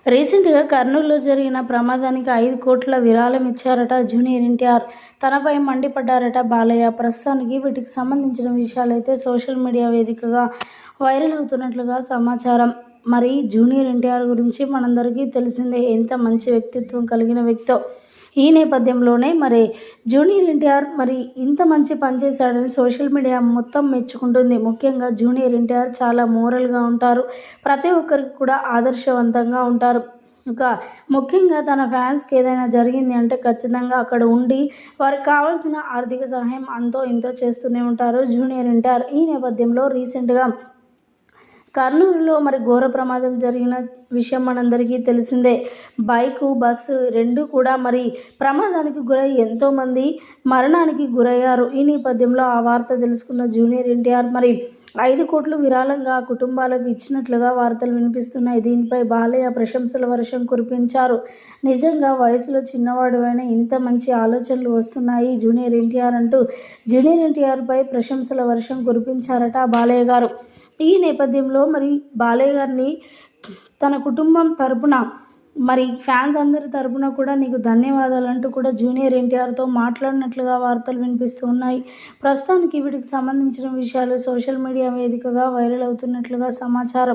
రీసెంట్‌గా కర్నూలులో జరిగిన ప్రమాదానికి 5 కోట్ల విరాళం ఇచ్చారట జూనియర్ ఎన్టీఆర్. తనపై మండిపడ్డారట బాలయ్య. ప్రస్తుతానికి వీటికి సంబంధించిన విషయాలైతే సోషల్ మీడియా వేదికగా వైరల్ అవుతున్నట్లుగా సమాచారం. మరి జూనియర్ ఎన్టీఆర్ గురించి మనందరికీ తెలిసిందే, ఎంత మంచి వ్యక్తిత్వం కలిగిన వ్యక్తో. ఈ నేపథ్యంలోనే మరి జూనియర్ ఎన్టీఆర్ మరి ఇంత మంచి పని చేశాడని సోషల్ మీడియా మొత్తం మెచ్చుకుంటుంది. ముఖ్యంగా జూనియర్ ఎన్టీఆర్ చాలా మోరల్‌గా ఉంటారు. ప్రతి ఒక్కరికి కూడా ఆదర్శవంతంగా ఉంటారు. ఇంకా ముఖ్యంగా తన ఫ్యాన్స్‌కి ఏదైనా జరిగింది అంటే ఖచ్చితంగా అక్కడ ఉండి వారికి కావాల్సిన ఆర్థిక సహాయం అంతో ఇంతో చేస్తూనే ఉంటారు జూనియర్ ఎన్టీఆర్. ఈ నేపథ్యంలో రీసెంట్‌గా కర్నూలులో మరి ఘోర ప్రమాదం జరిగిన విషయం మనందరికీ తెలిసిందే. బైకు, బస్సు 2 కూడా మరి ప్రమాదానికి గురై ఎంతోమంది మరణానికి గురయ్యారు. ఈ నేపథ్యంలో ఆ వార్త తెలుసుకున్న జూనియర్ ఎన్టీఆర్ మరి 5 కోట్లు విరాళంగా ఆ కుటుంబాలకు ఇచ్చినట్లుగా వార్తలు వినిపిస్తున్నాయి. దీనిపై బాలయ్య ప్రశంసల వర్షం కురిపించారు. నిజంగా వయసులో చిన్నవాడివైనా ఇంత మంచి ఆలోచనలు వస్తున్నాయి జూనియర్ ఎన్టీఆర్ అంటూ జూనియర్ ఎన్టీఆర్పై ప్రశంసల వర్షం కురిపించారట బాలయ్య గారు. ఈ నేపథ్యంలో మరి బాలయ్య గారిని తన కుటుంబం తరపున మరి ఫ్యాన్స్ అందరి తరపున కూడా నీకు ధన్యవాదాలు అంటూ కూడా జూనియర్ ఎన్టీఆర్తో మాట్లాడినట్లుగా వార్తలు వినిపిస్తూ ఉన్నాయి. ప్రస్తుతానికి వీటికి సంబంధించిన విషయాలు సోషల్ మీడియా వేదికగా వైరల్ అవుతున్నట్లుగా సమాచారం.